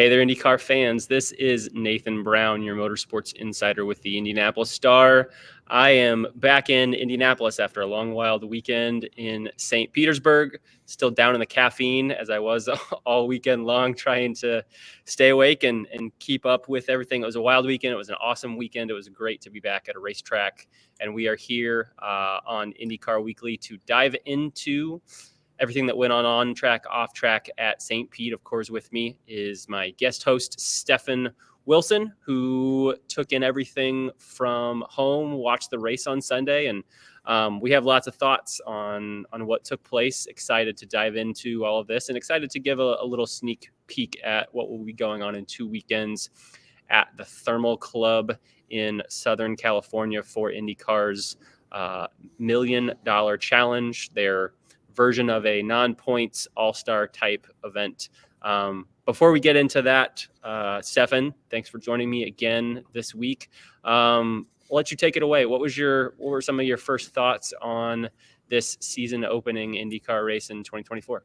Hey there, IndyCar fans. This is Nathan Brown, your motorsports insider with the Indianapolis Star. I am back in Indianapolis after a long, wild weekend in St. Petersburg, still down in the caffeine as I was all weekend long, trying to stay awake and keep up with everything. It was a wild weekend. It was an awesome weekend. It was great to be back at a racetrack. And we are here on IndyCar Weekly to dive into everything that went on track, off track at St. Pete. Of course, with me is my guest host, Stefan Wilson, who took in everything from home, watched the race on Sunday, and we have lots of thoughts on what took place. Excited to dive into all of this and excited to give a little sneak peek at what will be going on in 2 weekends at the Thermal Club in Southern California for IndyCar's $1 Million Challenge. Their version of a non-points all-star type event. Before we get into that, Stefan, thanks for joining me again this week. I'll let you take it away. What were some of your first thoughts on this season opening IndyCar race in 2024?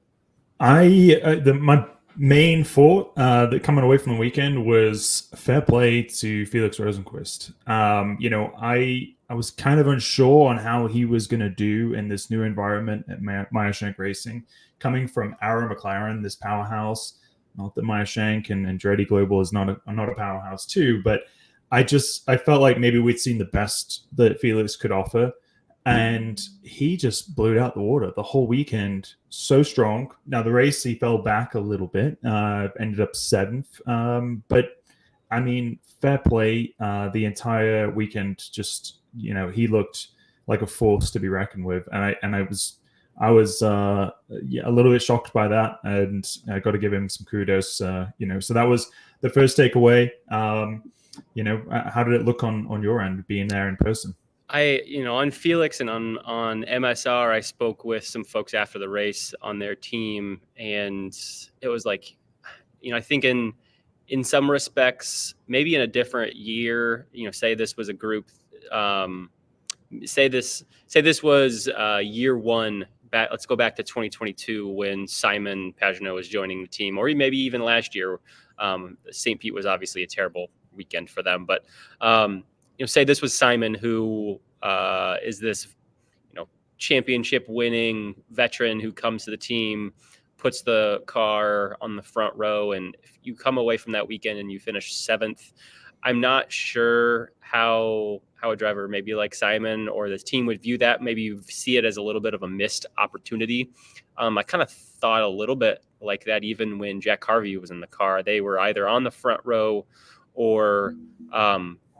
My main thought that coming away from the weekend was fair play to Felix Rosenqvist. I was kind of unsure on how he was going to do in this new environment at Meyer Shank Racing, coming from Arrow McLaren, this powerhouse. Not that Meyer Shank and Andretti Global is not a powerhouse too, but I felt like maybe we'd seen the best that Felix could offer. And he just blew it out the water the whole weekend. So strong. Now, the race, he fell back a little bit, ended up 7th. But, I mean, fair play. The entire weekend, just, he looked like a force to be reckoned with. And I was a little bit shocked by that. And I got to give him some kudos. So that was the first takeaway. How did it look on your end, being there in person? On Felix and on MSR, I spoke with some folks after the race on their team, and it was like, I think in some respects, maybe in a different year, say this was a group, say this was year one. Let's go back to 2022 when Simon Pagenaud was joining the team, or maybe even last year. St. Pete was obviously a terrible weekend for them, but say this was Simon, who is this, championship winning veteran who comes to the team, puts the car on the front row, and if you come away from that weekend and you finish 7th, I'm not sure how a driver maybe like Simon or the team would view that. Maybe you see it as a little bit of a missed opportunity. I kind of thought a little bit like that even when Jack Harvey was in the car. They were either on the front row or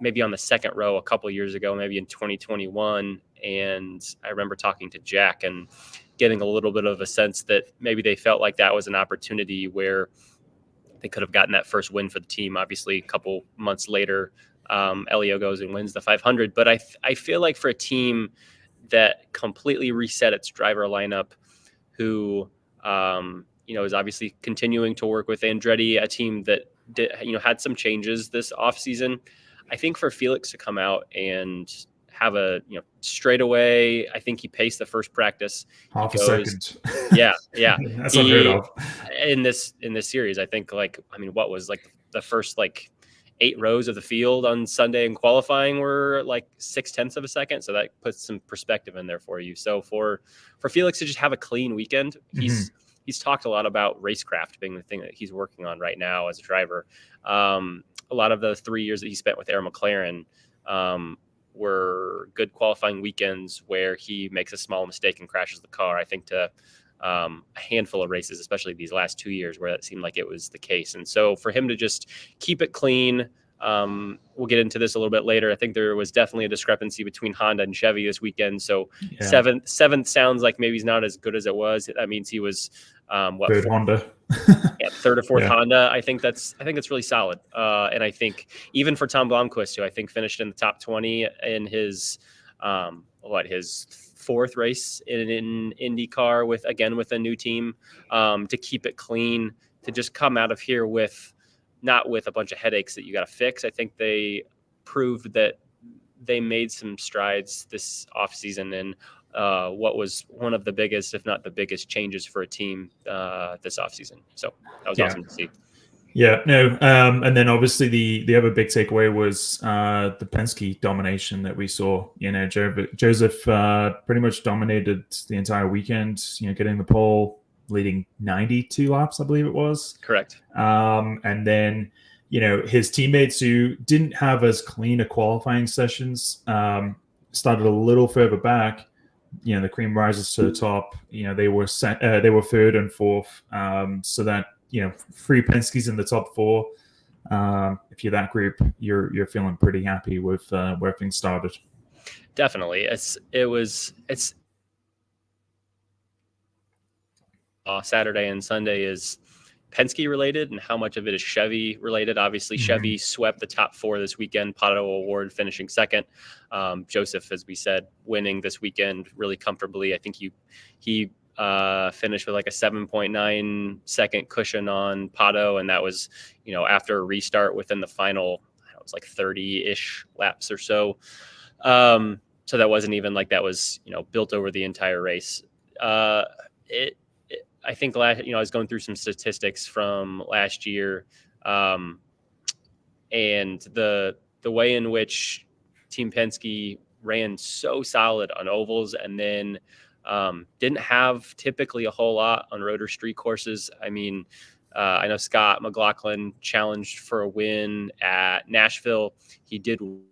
maybe on the second row a couple of years ago, maybe in 2021. And I remember talking to Jack and getting a little bit of a sense that maybe they felt like that was an opportunity where they could have gotten that first win for the team. Obviously, a couple months later, Elio goes and wins the 500. But I feel like for a team that completely reset its driver lineup, who, is obviously continuing to work with Andretti, a team that had some changes this offseason. I think for Felix to come out and have a, straight away, I think he paced the first practice. Half a second. Yeah. That's unheard of. In this series, I think what was the first 8 rows of the field on Sunday in qualifying were 0.6 of a second. So that puts some perspective in there for you. So for Felix to just have a clean weekend, he's talked a lot about racecraft being the thing that he's working on right now as a driver. A lot of the 3 years that he spent with Arrow McLaren were good qualifying weekends where he makes a small mistake and crashes the car. I think to a handful of races, especially these last 2 years, where that seemed like it was the case. And so for him to just keep it clean, we'll get into this a little bit later. I think there was definitely a discrepancy between Honda and Chevy this weekend. So seventh sounds like maybe he's not as good as it was. That means he was third Honda. Third or fourth Honda. I think that's really solid. And I think even for Tom Blomqvist, who I think finished in the top 20 in his his 4th race in IndyCar with a new team, to keep it clean, to just come out of here not with a bunch of headaches that you got to fix. I think they proved that they made some strides this offseason in what was one of the biggest, if not the biggest, changes for a team this offseason. So that was awesome to see. Yeah, no, and then obviously the other big takeaway was the Penske domination that we saw. Josef pretty much dominated the entire weekend. Getting the pole, leading 92 laps, I believe it was. Correct. And then his teammates who didn't have as clean a qualifying sessions started a little further back. The cream rises to the top. They were third and fourth. So that. 3 Penske's in the top 4. If you're that group, you're feeling pretty happy with where things started. Definitely, it's Saturday and Sunday is Penske related, and how much of it is Chevy related. Obviously, Chevy swept the top 4 this weekend. Pato O'Ward finishing second. Josef, as we said, winning this weekend really comfortably. I think he finished with like a 7.9 second cushion on Pato, and that was after a restart within the final, it was like 30-ish laps or so. So that wasn't even like that was built over the entire race. I think I was going through some statistics from last year, and the way in which Team Penske ran so solid on ovals, and then didn't have typically a whole lot on rotor street courses. I mean, I know Scott McLaughlin challenged for a win at Nashville. He did really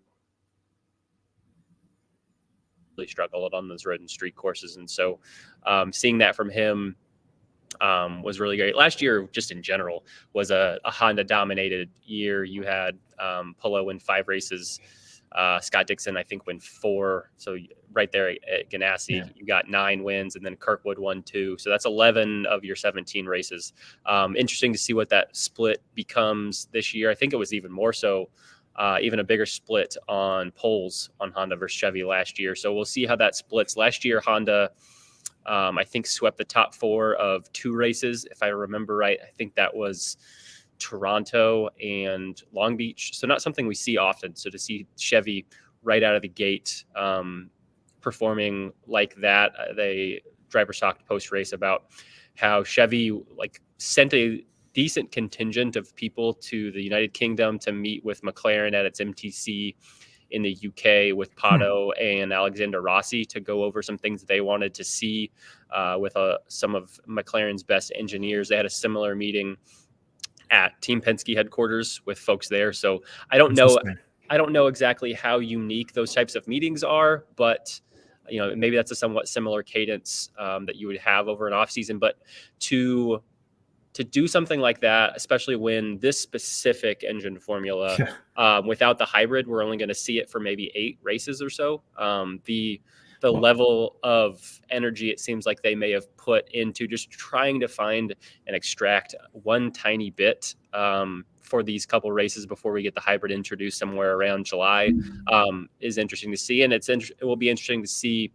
struggle on those road and street courses, and so seeing that from him was really great. Last year, just in general, was a Honda dominated year. You had Polo win 5 races. Scott Dixon, I think, win 4. So right there at Ganassi, you got 9 wins, and then Kirkwood won 2. So that's 11 of your 17 races. Interesting to see what that split becomes this year. I think it was even more so, even a bigger split on poles on Honda versus Chevy last year. So we'll see how that splits. Last year, Honda, I think, swept the top 4 of 2 races. If I remember right, I think that was Toronto and Long Beach. So not something we see often. So to see Chevy right out of the gate performing like that, they driver talked post race about how Chevy sent a decent contingent of people to the United Kingdom to meet with McLaren at its MTC in the UK with Pato and Alexander Rossi to go over some things that they wanted to see with some of McLaren's best engineers. They had a similar meeting at Team Penske headquarters with folks there. So I don't know exactly how unique those types of meetings are, but maybe that's a somewhat similar cadence that you would have over an off season. But to do something like that, especially when this specific engine formula, without the hybrid, we're only going to see it for maybe 8 races or so. The level of energy it seems like they may have put into just trying to find and extract one tiny bit for these couple races before we get the hybrid introduced somewhere around July is interesting to see. And it will be interesting to see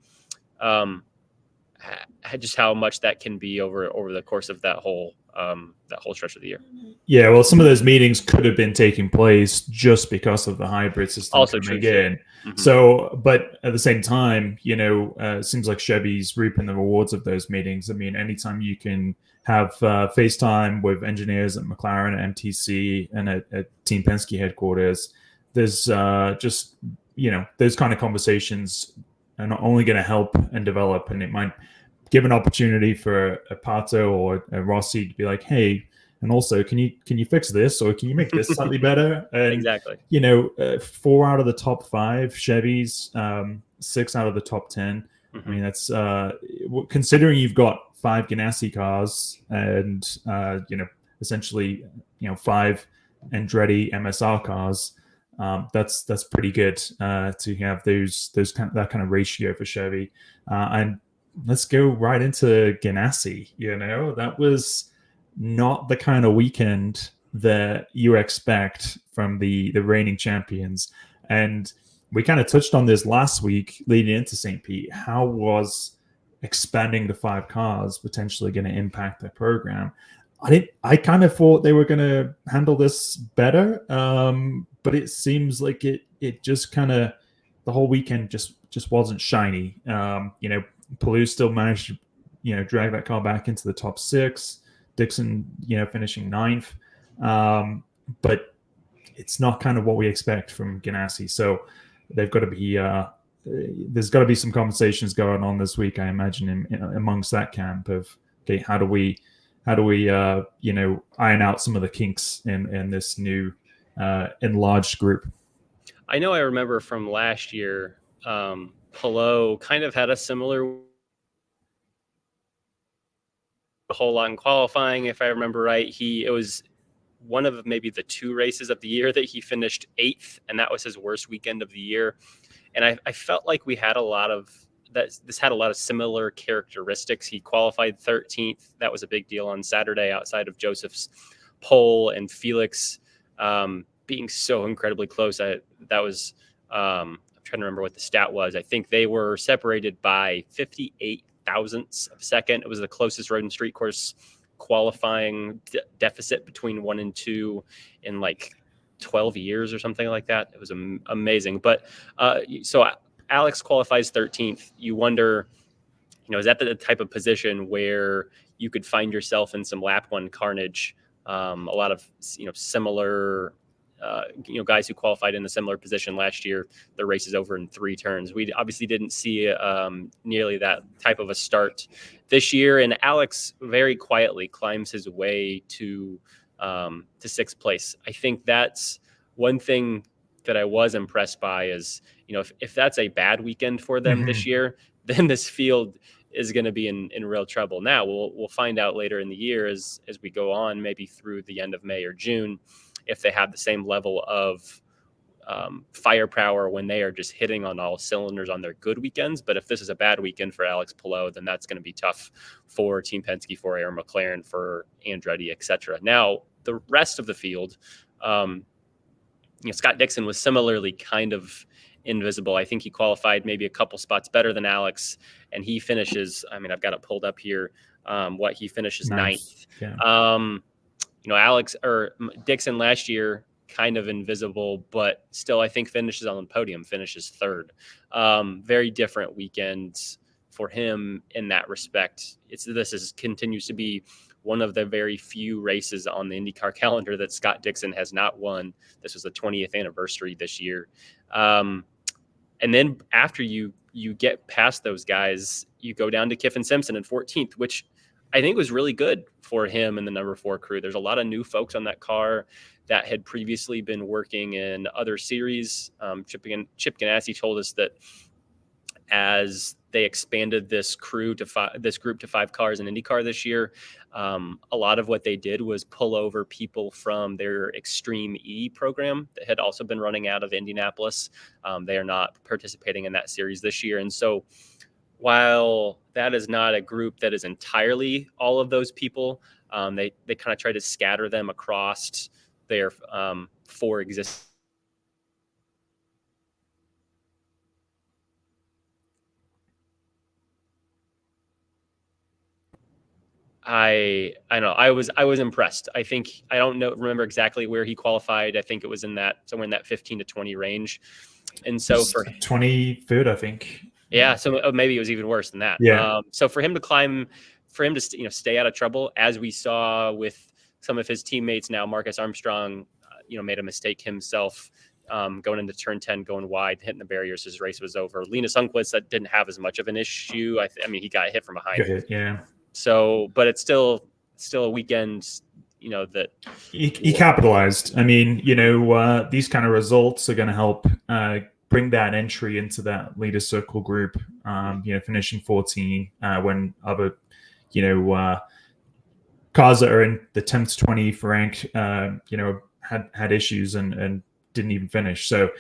just how much that can be over the course of that whole stretch of the year. Yeah, well, some of those meetings could have been taking place just because of the hybrid system also coming true, in. So, but at the same time, it seems like Chevy's reaping the rewards of those meetings. I mean, anytime you can have FaceTime with engineers at McLaren, at MTC, and at Team Penske headquarters, there's just those kind of conversations are not only going to help and develop, and it might give an opportunity for a Pato or a Rossi to be like, hey, and also can you fix this, or can you make this slightly better? And exactly. 4 out of the top 5 Chevys, 6 out of the top 10. I mean, that's considering you've got 5 Ganassi cars and essentially 5 Andretti MSR cars. That's pretty good to have that kind of ratio for Chevy. And let's go right into Ganassi. That was not the kind of weekend that you expect from the reigning champions. And we kind of touched on this last week leading into St. Pete. How was expanding the 5 cars potentially going to impact their program? I kind of thought they were going to handle this better, but it seems like it just kind of the whole weekend just wasn't shiny. Palouse still managed to drag that car back into the top 6. Dixon finishing 9th. but it's not kind of what we expect from Ganassi. So they've got to be there's got to be some conversations going on this week, I imagine, amongst that camp of, okay, how do we iron out some of the kinks in this new enlarged group. I know I remember from last year, Pelot kind of had a similar whole lot in qualifying, if I remember right. It was one of maybe the 2 races of the year that he finished 8th, and that was his worst weekend of the year. And I felt like we had a lot of that. This had a lot of similar characteristics. He qualified 13th. That was a big deal on Saturday outside of Josef's pole and Felix being so incredibly close. I'm trying to remember what the stat was. I think they were separated by 58 thousandths of a second. It was the closest road and street course qualifying deficit between 1 and 2 in like 12 years or something like that. It was amazing. But so Alex qualifies 13th. You wonder, is that the type of position where you could find yourself in some lap 1 carnage? A lot of similar guys who qualified in a similar position last year, the race is over in 3 turns. We obviously didn't see nearly that type of a start this year, and Alex very quietly climbs his way to 6th place. I think that's one thing that I was impressed by is, if that's a bad weekend for them this year, then this field is going to be in real trouble. Now we'll find out later in the year as we go on, maybe through the end of May or June, if they have the same level of firepower when they are just hitting on all cylinders on their good weekends. But if this is a bad weekend for Alex Pelot, then that's going to be tough for Team Penske, for Aaron McLaren, for Andretti, etc. Now, the rest of the field, Scott Dixon was similarly kind of invisible. I think he qualified maybe a couple spots better than Alex, and he finishes, I've got it pulled up here, he finishes ninth. Yeah. Alex or Dixon last year, kind of invisible, but still I think finishes on the podium, finishes 3rd. Very different weekends for him in that respect. Continues to be one of the very few races on the IndyCar calendar that Scott Dixon has not won. This was the 20th anniversary this year. And then after you get past those guys, you go down to Kyffin Simpson in 14th, which I think was really good for him in the number 4 crew. There's a lot of new folks on that car that had previously been working in other series. Chip Ganassi told us that as they expanded this group to 5 cars in IndyCar this year, a lot of what they did was pull over people from their Extreme E program that had also been running out of Indianapolis. They are not participating in that series this year. And so while that is not a group that is entirely all of those people, they kind of try to scatter them across their 4 existing. I know I was impressed. I think I don't remember exactly where he qualified. I think it was somewhere in that 15 to 20 range. And so for 23rd, I think. Yeah, so maybe it was even worse than that. Yeah. So for him to stay out of trouble, as we saw with some of his teammates now, Marcus Armstrong, made a mistake himself going into turn 10, going wide, hitting the barriers. His race was over. Linus Sundqvist, that didn't have as much of an issue. He got hit from behind. Yeah. So, but it's still a weekend, that he capitalized. These kind of results are going to help bring that entry into that leader circle group. Finishing 14 when other, cars that are in the 10 to 20 for rank, had issues and didn't even finish. So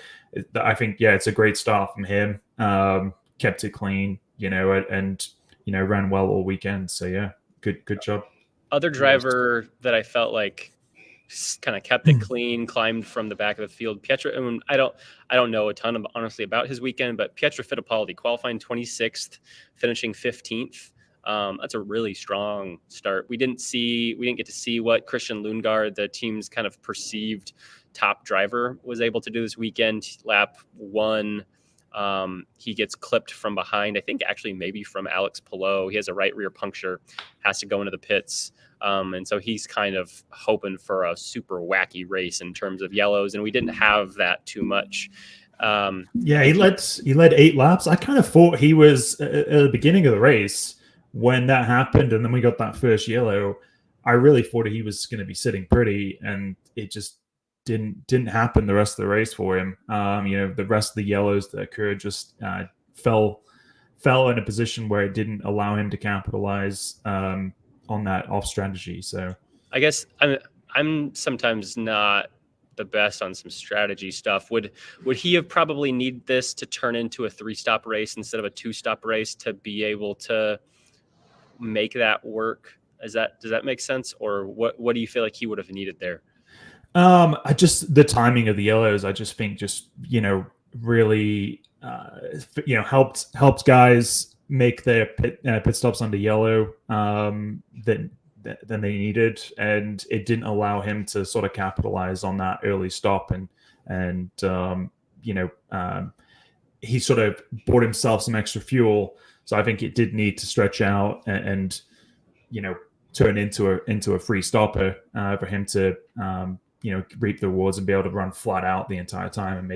I think, it's a great start from him. Kept it clean, and ran well all weekend. So yeah, good job. Other driver that I felt like kind of kept it clean, climbed from the back of the field, Pietro. I don't know a ton honestly about his weekend, but Pietro Fittipaldi qualifying 26th, finishing 15th. That's a really strong start. We didn't get to see what Christian Lundgaard, the team's kind of perceived top driver, was able to do this weekend. Lap 1, He gets clipped from behind, I think actually maybe from Alex Palou. He has a right rear puncture, has to go into the pits. And so he's kind of hoping for a super wacky race in terms of yellows, and we didn't have that too much. Yeah, he led 8 laps. I kind of thought he was at the beginning of the race when that happened, and then we got that first yellow. I really thought he was going to be sitting pretty, and it just didn't happen the rest of the race for him. The rest of the yellows that occurred just fell in a position where it didn't allow him to capitalize on that off strategy. So I guess I'm sometimes not the best on some strategy stuff. Would he have probably need this to turn into a 3-stop race instead of a 2-stop race to be able to make that work? Does that make sense? Or what do you feel like he would have needed there? I just the timing of the yellows, I just think really helped guys make their pit stops under yellow than they needed, and it didn't allow him to sort of capitalize on that early stop, and he sort of bought himself some extra fuel. So I think it did need to stretch out and turn into a free stopper for him to reap the rewards and be able to run flat out the entire time and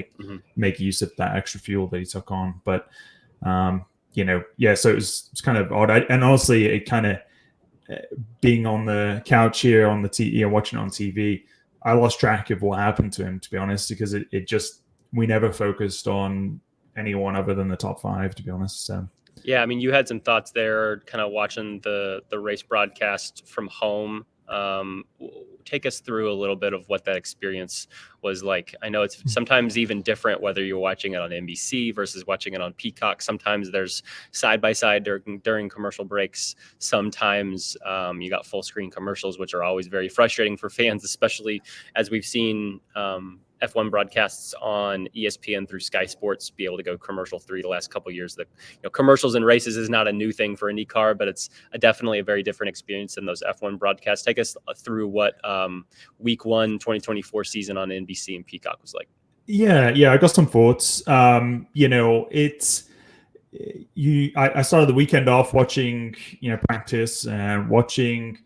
make use of that extra fuel that he took on. But so it was kind of odd. And honestly, it kind of being on the couch here on the TV, watching it on TV, I lost track of what happened to him, to be honest, because it just, we never focused on anyone other than the top 5, to be honest. So. Yeah, I mean, you had some thoughts there, kind of watching the race broadcast from home. Take us through a little bit of what that experience was like. I know it's sometimes even different whether you're watching it on NBC versus watching it on Peacock. Sometimes there's side by side during commercial breaks. Sometimes you got full screen commercials, which are always very frustrating for fans, especially as we've seen F1 broadcasts on ESPN through Sky Sports be able to go commercial free the last couple of years. That commercials and races is not a new thing for IndyCar, but it's definitely a very different experience than those F1 broadcasts. Take us through what week 1 2024 season on NBC and Peacock was like. Yeah, I got some thoughts. I started the weekend off watching practice and watching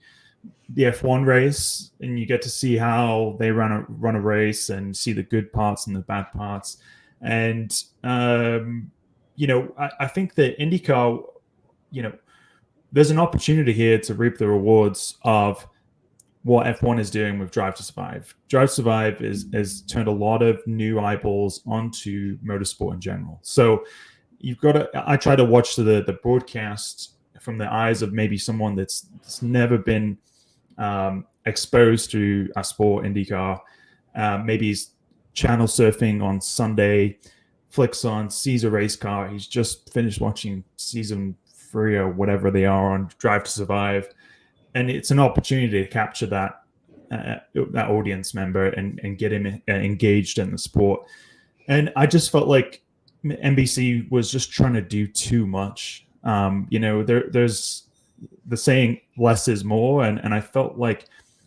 the F1 race, and you get to see how they run a race and see the good parts and the bad parts. And I think that IndyCar, there's an opportunity here to reap the rewards of what F1 is doing with Drive to Survive. Drive to Survive has turned a lot of new eyeballs onto motorsport in general. So I try to watch the broadcast from the eyes of maybe someone that's never been exposed to a sport, IndyCar. Maybe he's channel surfing on Sunday, flicks on, sees a race car. He's just finished watching season 3 or whatever they are on Drive to Survive, and it's an opportunity to capture that audience member and get him engaged in the sport. And I just felt like NBC was just trying to do too much. There's the saying less is more, and I felt like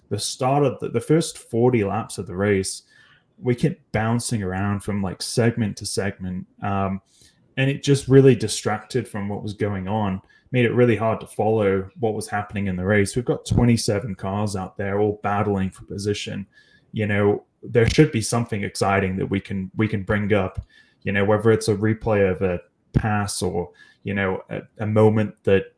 the start of the first 40 laps of the race, we kept bouncing around from like segment to segment, and it just really distracted from what was going on, made it really hard to follow what was happening in the race. We've got 27 cars out there all battling for position. There should be something exciting that we can bring up, whether it's a replay of a pass or a moment that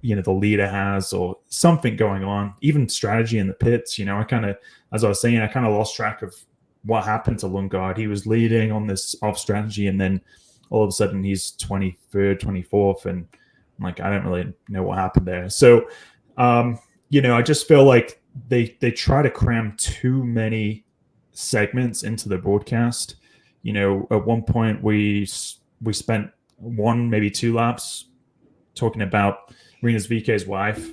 the leader has, or something going on, even strategy in the pits. I kind of, as I was saying, I kind of lost track of what happened to Lundgaard. He was leading on this off strategy, and then all of a sudden he's 23rd, 24th, and I'm like, I don't really know what happened there. So, I just feel like they try to cram too many segments into the broadcast. At one point we spent 1, maybe 2 laps talking about Rinus VK's wife,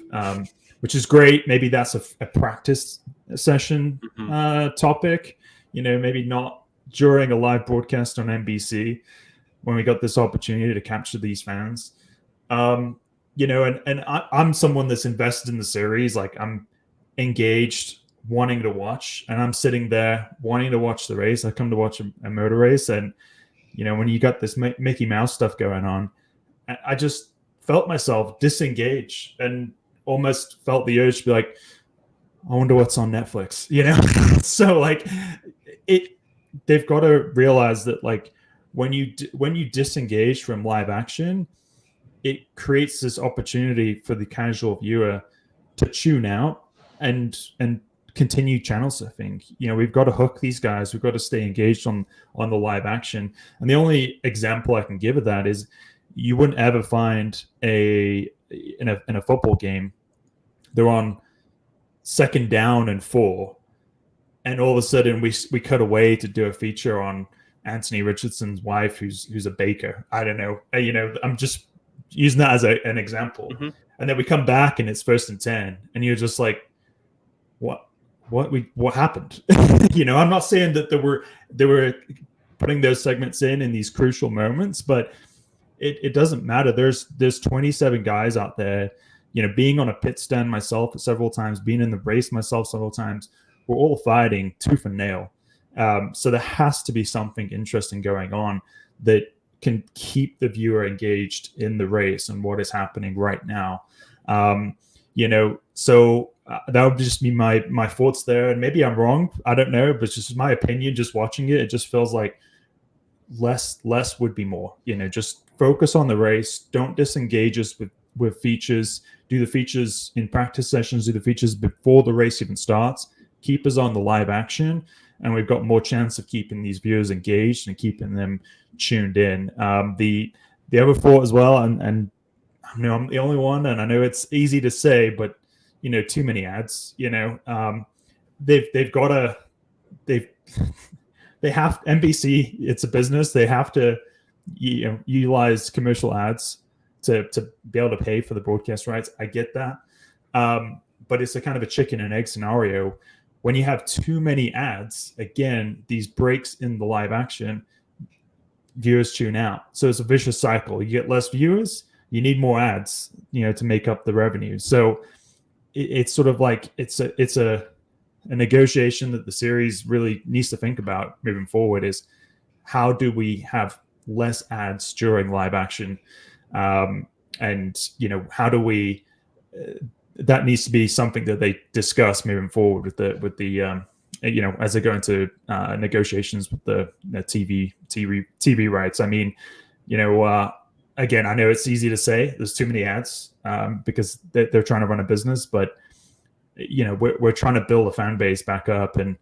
which is great. Maybe that's a practice session topic, maybe not during a live broadcast on NBC when we got this opportunity to capture these fans. And I'm someone that's invested in the series. Like, I'm engaged, wanting to watch, and I'm sitting there wanting to watch the race. I come to watch a motor race, and when you got this Mickey Mouse stuff going on, I just felt myself disengage and almost felt the urge to be like, I wonder what's on Netflix, So like they've got to realize that like when you disengage from live action, it creates this opportunity for the casual viewer to tune out and continue channel surfing. We've got to hook these guys. We've got to stay engaged on the live action. And the only example I can give of that is you wouldn't ever find in a football game, they're on second down and 4, and all of a sudden we cut away to do a feature on Anthony Richardson's wife, who's a baker. I don't know. I'm just using that as an example. Mm-hmm. And then we come back and it's 1st and 10, and you're just like, what happened? I'm not saying that they were putting those segments in these crucial moments, but it doesn't matter. There's 27 guys out there, being on a pit stand myself several times, being in the race myself several times. We're all fighting tooth and nail. So there has to be something interesting going on that can keep the viewer engaged in the race and what is happening right now. So that would just be my thoughts there. And maybe I'm wrong. I don't know, but it's just my opinion. Just watching it just feels like less would be more. Just focus on the race. Don't disengage us with features. Do the features in practice sessions. Do the features before the race even starts. Keep us on the live action, and we've got more chance of keeping these viewers engaged and keeping them tuned in. The other thought as well, and I know I'm the only one, and I know it's easy to say, but too many ads. They've got to they have NBC. It's a business. They have to utilize commercial ads to be able to pay for the broadcast rights. I get that, but it's a kind of a chicken and egg scenario. When you have too many ads, again, these breaks in the live action, viewers tune out. So it's a vicious cycle. You get less viewers, you need more ads, to make up the revenue. So it's sort of like it's a negotiation that the series really needs to think about moving forward. Is how do we have less ads during live action, and how do we that needs to be something that they discuss moving forward with the as they go into negotiations with the TV rights. I mean, again, I know it's easy to say there's too many ads because they're trying to run a business, but we're trying to build a fan base back up, and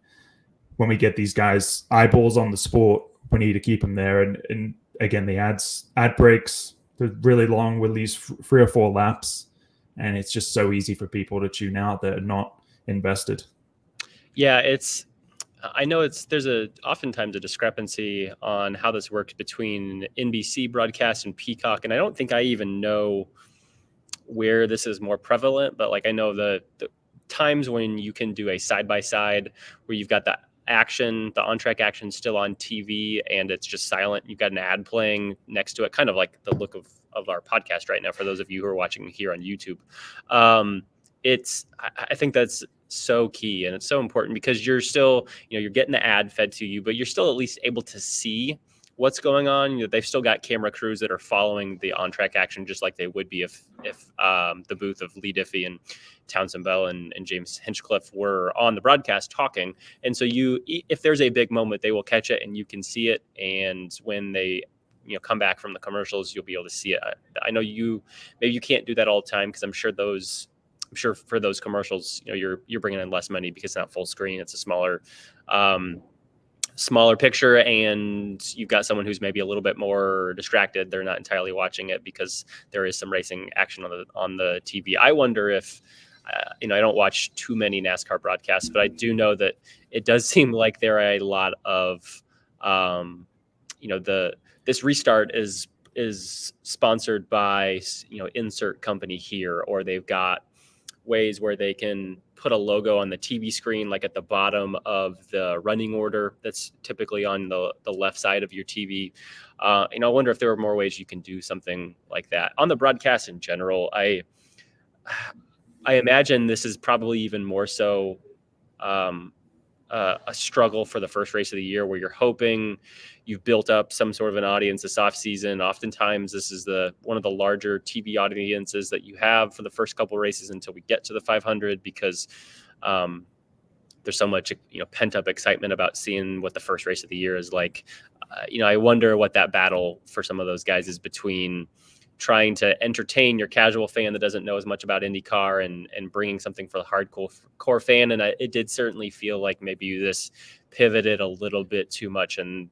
when we get these guys eyeballs on the sport, we need to keep them there. And again, the ad breaks, they're really long with these 3 or 4 laps. And it's just so easy for people to tune out that are not invested. Yeah, I know there's oftentimes a discrepancy on how this works between NBC broadcast and Peacock. And I don't think I even know where this is more prevalent, but like I know the times when you can do a side-by-side where you've got the on-track action still on TV and it's just silent. You've got an ad playing next to it, kind of like the look of our podcast right now, for those of you who are watching here on YouTube. I think that's so key, and it's so important because you're still, you're getting the ad fed to you, but you're still at least able to see what's going on. They've still got camera crews that are following the on-track action just like they would be if the booth of Lee Diffie and Townsend Bell and James Hinchcliffe were on the broadcast talking. And so if there's a big moment, they will catch it and you can see it. And when they come back from the commercials, you'll be able to see it. I know maybe you can't do that all the time because I'm sure for those commercials, you're bringing in less money because it's not full screen. It's a smaller picture, and you've got someone who's maybe a little bit more distracted. They're not entirely watching it because there is some racing action on the TV. I wonder if, I don't watch too many NASCAR broadcasts, but I do know that it does seem like there are a lot of, this restart is sponsored by, insert company here, or they've got ways where they can put a logo on the TV screen, like at the bottom of the running order that's typically on the left side of your TV. I wonder if there are more ways you can do something like that. On the broadcast in general, I imagine this is probably even more so a struggle for the first race of the year, where you're hoping you've built up some sort of an audience this off season. Oftentimes this is one of the larger TV audiences that you have for the first couple of races until we get to the 500, because there's so much, pent up excitement about seeing what the first race of the year is like. I wonder what that battle for some of those guys is between trying to entertain your casual fan that doesn't know as much about IndyCar and bringing something for the hardcore fan. And it did certainly feel like maybe this pivoted a little bit too much in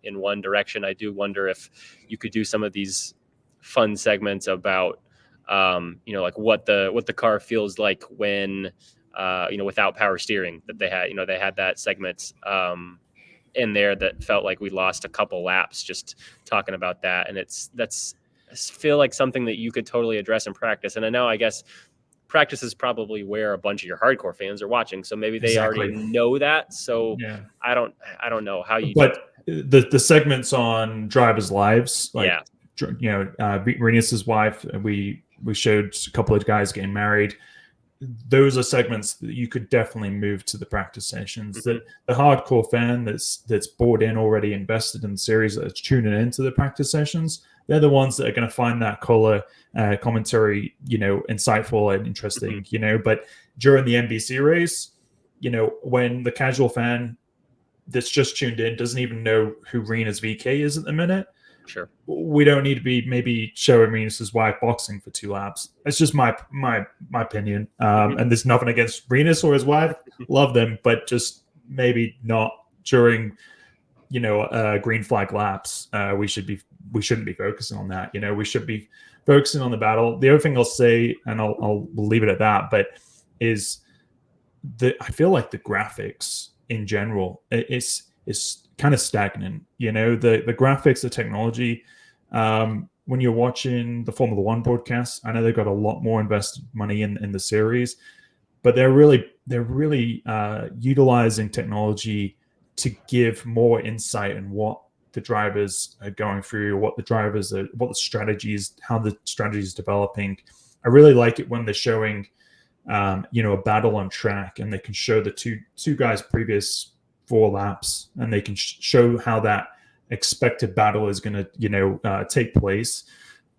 one direction. I do wonder if you could do some of these fun segments about, like what the car feels like when, without power steering that they had that segment, in there that felt like we lost a couple laps just talking about that. And that's feel like something that you could totally address in practice. And I guess practice is probably where a bunch of your hardcore fans are watching. So maybe they already know that. So yeah. I don't know how you, but the segments on drivers' lives, like, Renus's wife, we showed a couple of guys getting married. Those are segments that you could definitely move to the practice sessions. Mm-hmm. That the hardcore fan that's bought in, already invested in the series, that's tuning into the practice sessions, they're the ones that are going to find that color commentary, insightful and interesting, mm-hmm. But during the NBC race, when the casual fan that's just tuned in doesn't even know who Rena's VK is at the minute, sure, we don't need to be maybe showing Renus's wife boxing for 2 laps. It's just my opinion. Mm-hmm. And there's nothing against Renus or his wife. Love them, but just maybe not during, green flag laps. We shouldn't be focusing on that. We should be focusing on the battle. The other thing I'll say, and I'll leave it at that, but is that I feel like the graphics in general is kind of stagnant. The graphics, the technology, when you're watching the Formula One broadcast, I know they've got a lot more invested money in the series, but they're really utilizing technology to give more insight in what the drivers are going through, what the strategies, how the strategy is developing. I really like it when they're showing, a battle on track, and they can show the two guys' previous 4 laps, and they can show how that expected battle is going to, take place.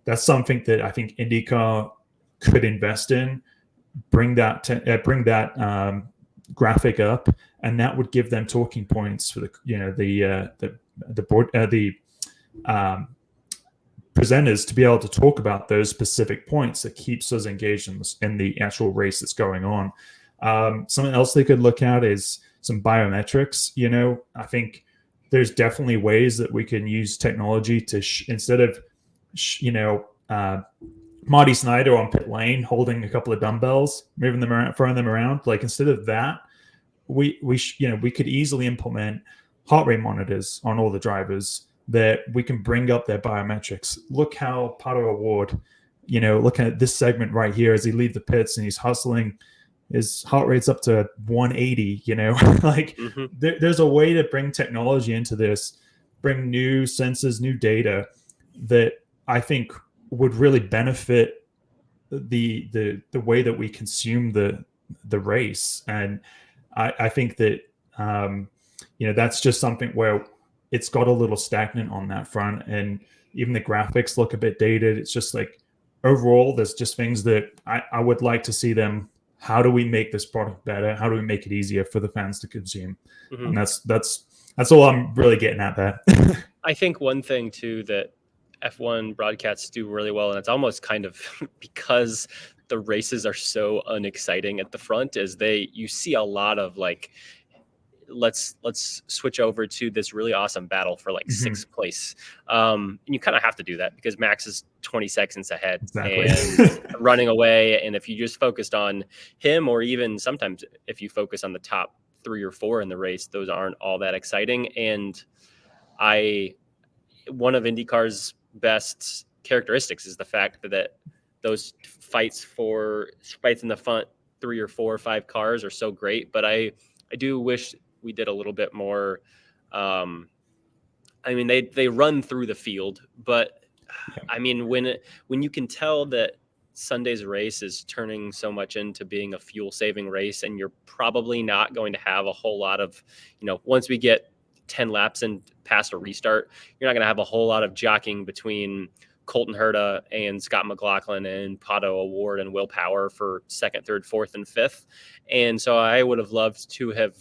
That's something that I think IndyCar could invest in. Bring that graphic up, and that would give them talking points for the presenters to be able to talk about those specific points that keeps us engaged in the actual race that's going on. Something else they could look at is some biometrics. I think there's definitely ways that we can use technology to instead of Marty Snyder on pit lane holding a couple of dumbbells, moving them around, throwing them around, like instead of that, we could easily implement heart rate monitors on all the drivers that we can bring up their biometrics. Look how Pato Award, look at this segment right here as he leaves the pits and he's hustling. His heart rate's up to 180, like mm-hmm. There's a way to bring technology into this, bring new sensors, new data that I think would really benefit the way that we consume the race. And I think that, that's just something where it's got a little stagnant on that front. And even the graphics look a bit dated. It's just like, overall, there's just things that I would like to see them. How do we make this product better? How do we make it easier for the fans to consume? Mm-hmm. And that's all I'm really getting at there. I think one thing too that F1 broadcasts do really well, and it's almost kind of because the races are so unexciting at the front, is you see a lot of like, let's switch over to this really awesome battle for like mm-hmm. 6th place. And you kind of have to do that because Max is 20 seconds ahead and running away. And if you just focused on him, or even sometimes if you focus on the top 3 or 4 in the race, those aren't all that exciting. And one of IndyCar's best characteristics is the fact that those fights in the front 3 or 4 or 5 cars are so great. But I do wish we did a little bit more. They run through the field, but yeah. When you can tell that Sunday's race is turning so much into being a fuel saving race, and you're probably not going to have a whole lot of, once we get 10 laps and past a restart, you're not going to have a whole lot of jockeying between Colton Herta and Scott McLaughlin and Pato O'Ward and Will Power for second, third, fourth, and fifth. And so I would have loved to have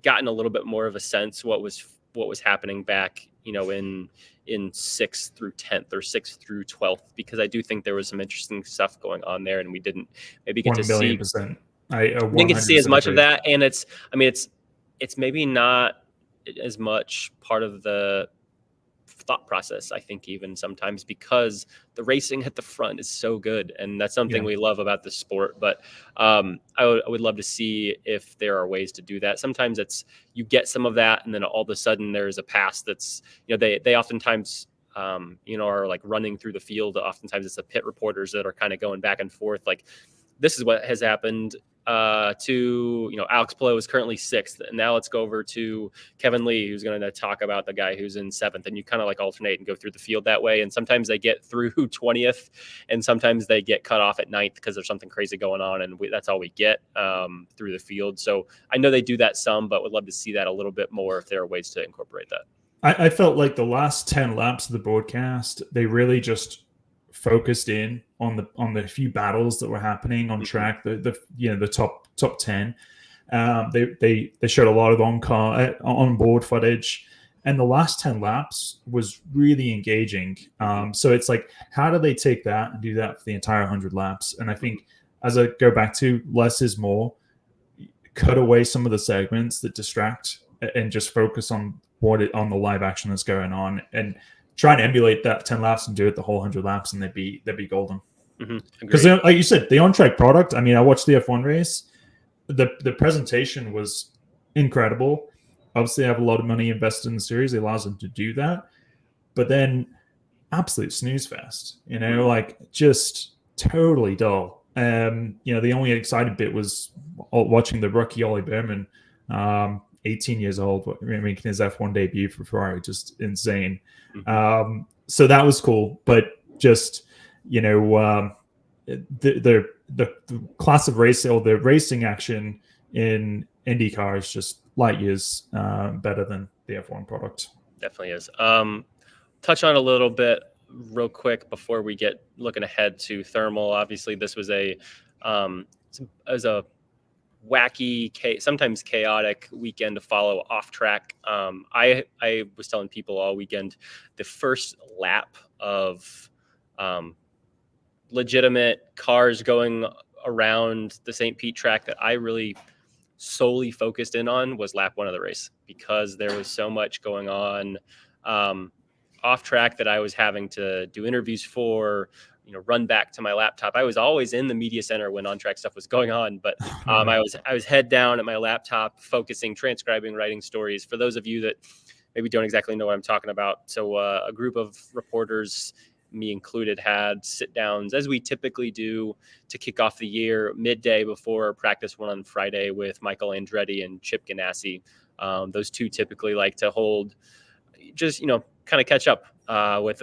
gotten a little bit more of a sense what was happening back, in 6th through 10th or 6th through 12th, because I do think there was some interesting stuff going on there, and we didn't maybe get to see. 1,000,000%. Didn't get to see as much of that, and it's maybe not as much part of the thought process, I think, even sometimes, because the racing at the front is so good, and that's something we love about the sport. But I would love to see if there are ways to do that. Sometimes you get some of that, and then all of a sudden there's a pass that's, they oftentimes are like running through the field. Oftentimes it's the pit reporters that are kind of going back and forth, like, this is what has happened to, Alex Palou is currently 6th, and now let's go over to Kevin Lee, who's going to talk about the guy who's in 7th, and you kind of like alternate and go through the field that way. And sometimes they get through 20th, and sometimes they get cut off at 9th because there's something crazy going on, and that's all we get through the field. So I know they do that some, but would love to see that a little bit more if there are ways to incorporate that. I felt like the last 10 laps of the broadcast, they really just focused in on the few battles that were happening on track, the top 10. They showed a lot of on board footage, and the last 10 laps was really engaging. So it's like, how do they take that and do that for the entire 100 laps? And I think, as I go back to less is more, cut away some of the segments that distract and just focus on on the live action that's going on, and try and emulate that 10 laps and do it the whole 100 laps, and they'd be golden. Because like you said, the on-track product, I mean, I watched the F1 race. The presentation was incredible. Obviously, they have a lot of money invested in the series. It allows them to do that. But then, absolute snooze fest. Like, just totally dull. The only exciting bit was watching the rookie Ollie Berman, 18 years old, making his F1 debut for Ferrari. Just insane. So that was cool, but just the class of race, or the racing action in IndyCar is just light years better than the F1 product. Definitely is. Touch on a little bit real quick before we get looking ahead to thermal. Obviously, this was a wacky, sometimes chaotic weekend to follow off track. I was telling people all weekend, the first lap of legitimate cars going around the St. Pete track that I really solely focused in on was lap 1 of the race, because there was so much going on off track that I was having to do interviews for, run back to my laptop. I was always in the media center when on-track stuff was going on, but I was head down at my laptop, focusing, transcribing, writing stories. For those of you that maybe don't exactly know what I'm talking about, so a group of reporters, me included, had sit-downs, as we typically do, to kick off the year midday before practice 1 on Friday with Michael Andretti and Chip Ganassi. Those two typically like to hold, just, kind of catch up with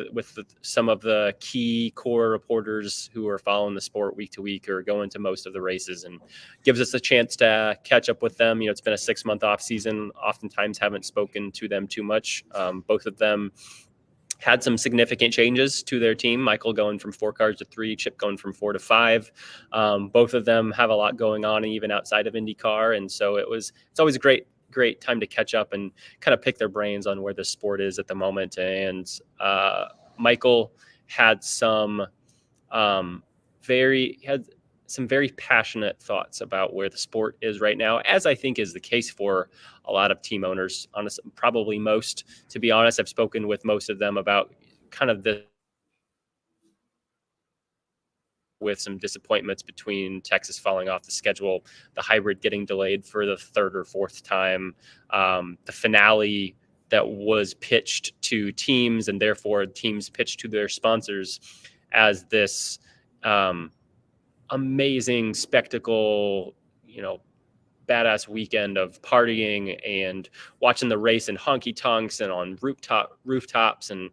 some of the key core reporters who are following the sport week to week or going to most of the races, and gives us a chance to catch up with them. It's been a 6-month off season. Oftentimes haven't spoken to them too much. Both of them had some significant changes to their team. Michael going from 4 cars to 3, Chip going from 4 to 5. Both of them have a lot going on even outside of IndyCar. And so it's always a great time to catch up and kind of pick their brains on where the sport is at the moment. And Michael had some very passionate thoughts about where the sport is right now, as I think is the case for a lot of team owners. Honestly, probably most, to be honest. I've spoken with most of them about kind of this, with some disappointments between Texas falling off the schedule, the hybrid getting delayed for the 3rd or 4th time, the finale that was pitched to teams, and therefore teams pitched to their sponsors as this amazing spectacle, badass weekend of partying and watching the race in honky tonks and on rooftops. And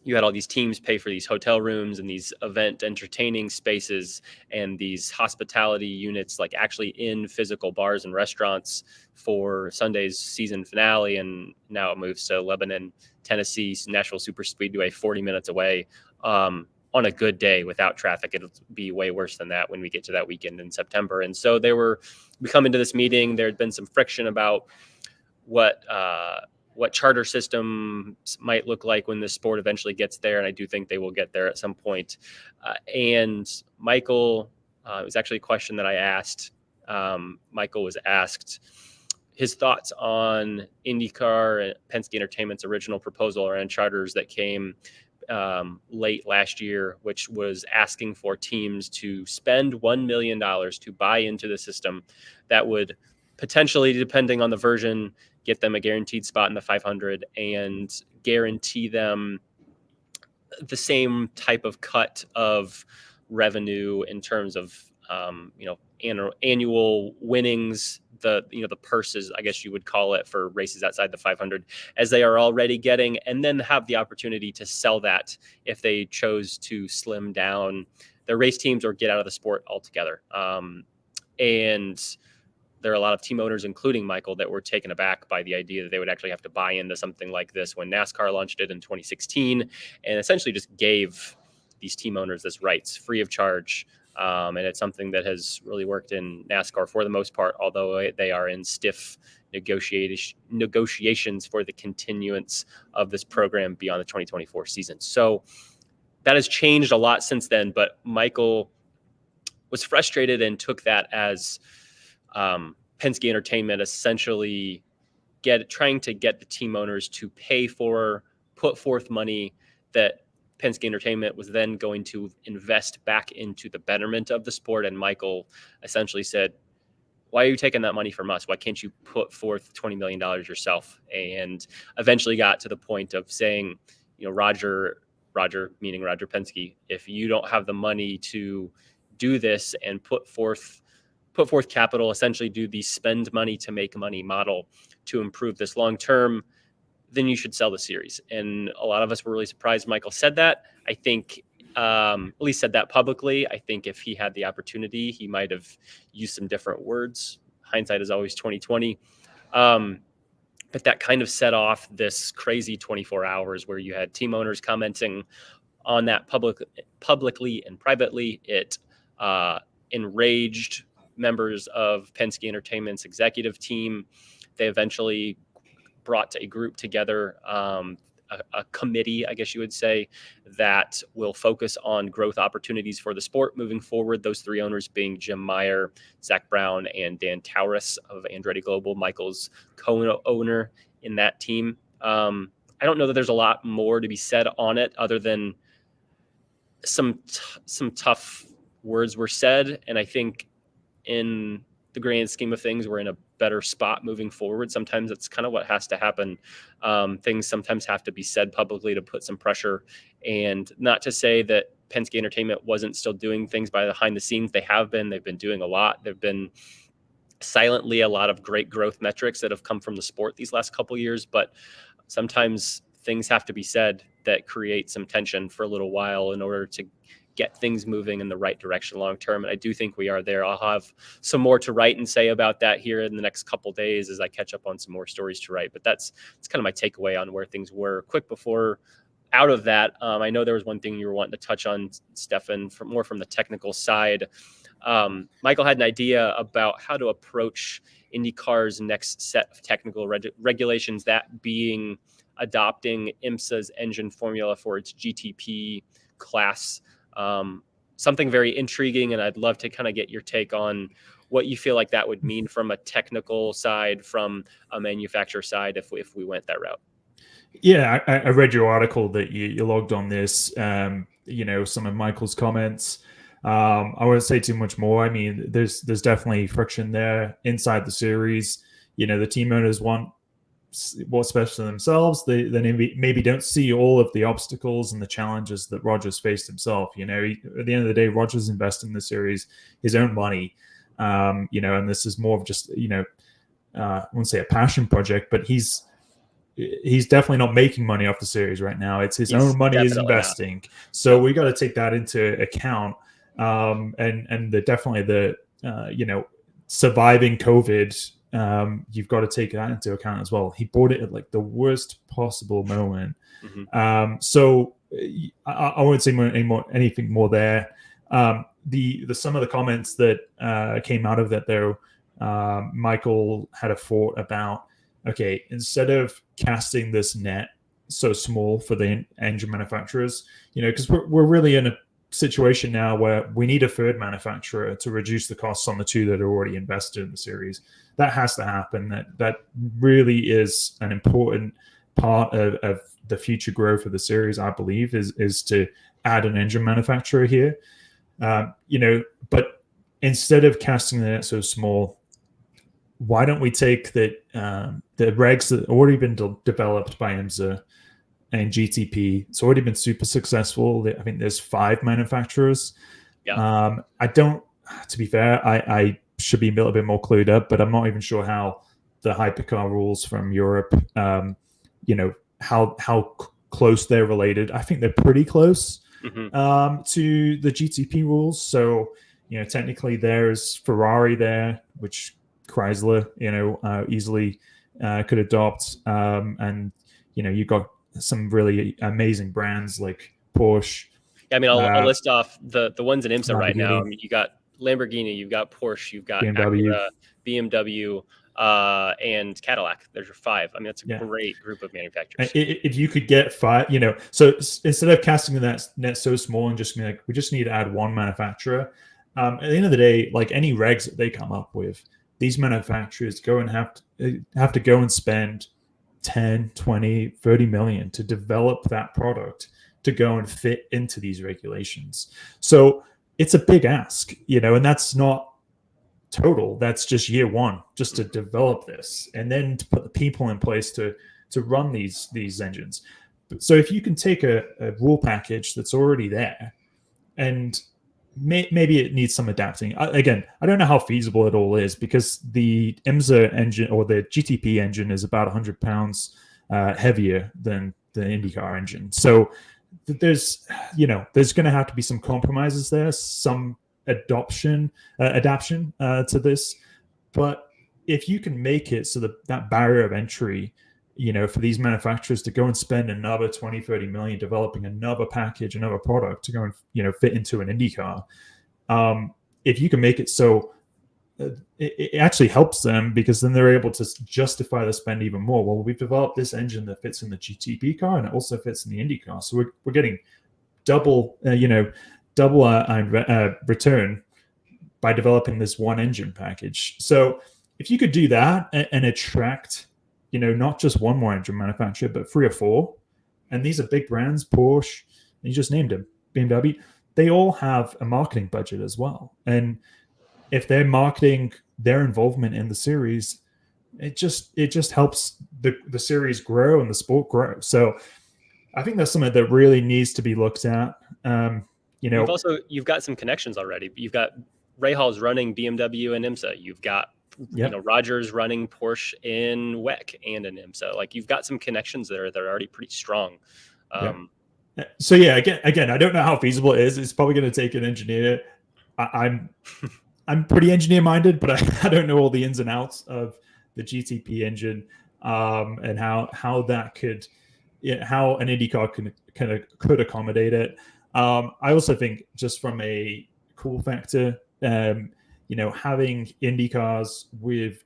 you had all these teams pay for these hotel rooms and these event entertaining spaces and these hospitality units, like actually in physical bars and restaurants for Sunday's season finale. And now it moves to Lebanon, Tennessee, Nashville Super Speedway, 40 minutes away. On a good day without traffic, it'll be way worse than that when we get to that weekend in September. And so we come into this meeting, there had been some friction about what charter systems might look like when this sport eventually gets there. And I do think they will get there at some point. And Michael, it was actually a question that I asked. Michael was asked his thoughts on IndyCar and Penske Entertainment's original proposal around charters that came late last year, which was asking for teams to spend $1 million to buy into the system that would potentially, depending on the version, get them a guaranteed spot in the 500 and guarantee them the same type of cut of revenue in terms of annual winnings, the purses, I guess you would call it, for races outside the 500, as they are already getting, and then have the opportunity to sell that if they chose to slim down their race teams or get out of the sport altogether. And there are a lot of team owners, including Michael, that were taken aback by the idea that they would actually have to buy into something like this when NASCAR launched it in 2016 and essentially just gave these team owners this rights free of charge. And it's something that has really worked in NASCAR for the most part, although they are in stiff negotiations for the continuance of this program beyond the 2024 season. So that has changed a lot since then, but Michael was frustrated and took that as Penske Entertainment essentially trying to get the team owners to put forth money that Penske Entertainment was then going to invest back into the betterment of the sport. And Michael essentially said, why are you taking that money from us? Why can't you put forth $20 million yourself? And eventually got to the point of saying, Roger, meaning Roger Penske, if you don't have the money to do this and put forth capital, essentially do the spend money to make money model to improve this long term, then you should sell the series. And a lot of us were really surprised Michael said that. I think at least said that publicly. I think if he had the opportunity, he might have used some different words. Hindsight is always 20/20. But that kind of set off this crazy 24 hours where you had team owners commenting on that publicly and privately. It enraged members of Penske Entertainment's executive team. They eventually brought a group together, a committee, I guess you would say, that will focus on growth opportunities for the sport moving forward. Those three owners being Jim Meyer, Zach Brown, and Dan Taurus of Andretti Global, Michael's co-owner in that team. I don't know that there's a lot more to be said on it other than some tough words were said. And I think in the grand scheme of things, we're in a better spot moving forward. Sometimes it's kind of what has to happen. Things sometimes have to be said publicly to put some pressure, and not to say that Penske Entertainment wasn't still doing things behind the scenes. They've been doing a lot. There've been silently a lot of great growth metrics that have come from the sport these last couple of years, but sometimes things have to be said that create some tension for a little while in order to get things moving in the right direction long term. And I do think we are there. I'll have some more to write and say about that here in the next couple of days as I catch up on some more stories to write. But that's kind of my takeaway on where things were. Quick before out of that, I know there was one thing you were wanting to touch on, Stefan, more from the technical side. Michael had an idea about how to approach IndyCar's next set of technical regulations, that being adopting IMSA's engine formula for its GTP class. Something very intriguing, and I'd love to kind of get your take on what you feel like that would mean from a technical side, from a manufacturer side, if we went that route. Yeah, I read your article that you logged on this. Some of Michael's comments. I won't say too much more. I mean, there's definitely friction there inside the series. The team owners want what's best for themselves. They maybe don't see all of the obstacles and the challenges that Roger's faced himself. At the end of the day, Roger's investing in the series his own money. And this is more of just, I wouldn't say a passion project, but he's he's definitely not making money off the series right now. It's his own money he's investing. Not. So we got to take that into account. And definitely the surviving COVID, you've got to take that into account as well. He bought it at like the worst possible moment. Mm-hmm. So I won't say anything more there. The some of the comments that came out of that though, Michael had a thought about, okay, instead of casting this net so small for the engine manufacturers, because we're really in a situation now where we need a third manufacturer to reduce the costs on the two that are already invested in the series. That has to happen. That really is an important part of the future growth of the series, I believe, is to add an engine manufacturer here. But instead of casting the net so small, why don't we take the regs that have already been developed by IMSA and GTP? It's already been super successful. I think there's 5 manufacturers. Yeah. To be fair, I should be a little bit more clued up, but I'm not even sure how the hypercar rules from Europe, how close they're related. I think they're pretty close to the GTP rules. So, technically there's Ferrari there, which Chrysler, easily could adopt. And, you got some really amazing brands like Porsche. Yeah, I mean, I'll list off the ones in IMSA right now. I mean, you got Lamborghini, you've got Porsche, you've got Acura, BMW, and Cadillac. There's your 5. I mean, that's a great group of manufacturers. If you could get 5, so instead of casting that net so small and just being like, we just need to add one manufacturer. At the end of the day, like any regs that they come up with, these manufacturers have to go and spend 10, 20, 30 million to develop that product to go and fit into these regulations. So it's a big ask, and that's not total. That's just year one, just to develop this and then to put the people in place to run these engines. So if you can take a rule package that's already there and maybe it needs some adapting. Again, I don't know how feasible it all is because the IMSA engine or the GTP engine is about 100 pounds heavier than the IndyCar engine. So there's going to have to be some compromises there, some adaptation to this. But if you can make it so that barrier of entry, for these manufacturers to go and spend another 20, 30 million developing another package, another product to go and, fit into an IndyCar. If you can make it so it actually helps them because then they're able to justify the spend even more. Well, we've developed this engine that fits in the GTP car and it also fits in the IndyCar. So we're getting double return by developing this one engine package. So if you could do that and attract, not just one more engine manufacturer, but 3 or 4. And these are big brands, Porsche, you just named them, BMW. They all have a marketing budget as well. And if they're marketing their involvement in the series, it just helps the series grow and the sport grow. So I think that's something that really needs to be looked at. You've got some connections already. You've got Rahaal's running BMW and IMSA. You've got Rogers running Porsche in WEC and in IMSA. Like you've got some connections there that are already pretty strong. So again, I don't know how feasible it is. It's probably going to take an engineer. I'm pretty engineer minded, but I don't know all the ins and outs of the GTP engine and how that could, how an IndyCar could accommodate it. I also think just from a cool factor, having IndyCars with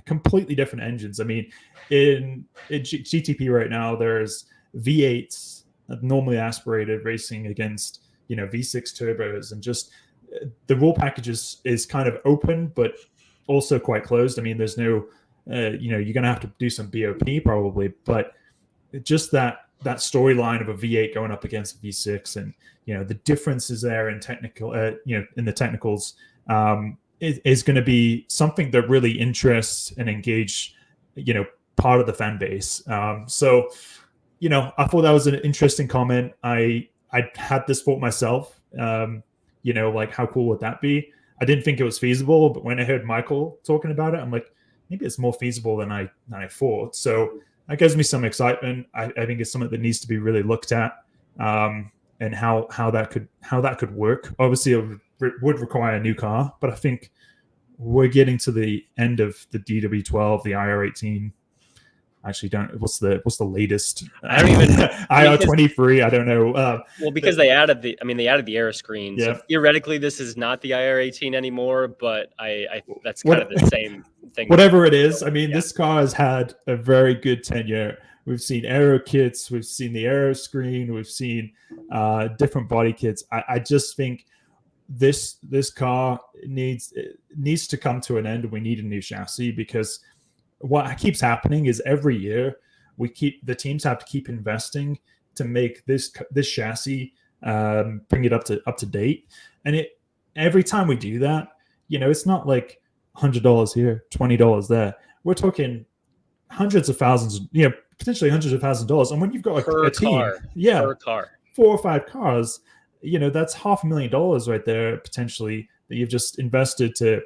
completely different engines. I mean, in GTP right now, there's V8s normally aspirated racing against, V6 turbos, and just the rule package is kind of open, but also quite closed. I mean, there's no, you're going to have to do some BOP probably, but just that storyline of a V8 going up against a V6 and, the differences there in technical, in the technicals, is going to be something that really interests and engage, part of the fan base. So, I thought that was an interesting comment. I had this thought myself, like how cool would that be? I didn't think it was feasible, but when I heard Michael talking about it, I'm like, maybe it's more feasible than I thought. So that gives me some excitement. I think it's something that needs to be really looked at, and how that could work. Obviously, it would require a new car, but I think we're getting to the end of the DW12, the IR18. Actually, don't. What's the latest? I don't even IR23. I don't know. Well, because they added the air screen. Yeah. So theoretically, this is not the IR18 anymore, but that's kind of the same thing. Whatever it is, I mean, this car has had a very good tenure. We've seen aero kits, we've seen the aero screen, we've seen different body kits. I just think this car needs to come to an end. We need a new chassis, because what keeps happening is every year the teams have to keep investing to make this chassis, bring it up to date. And every time we do that, it's not like $100 here, $20 there. We're talking hundreds of thousands, potentially hundreds of thousands of dollars. And when you've got a team, per car, 4 or 5 cars, that's $500,000 right there potentially that you've just invested to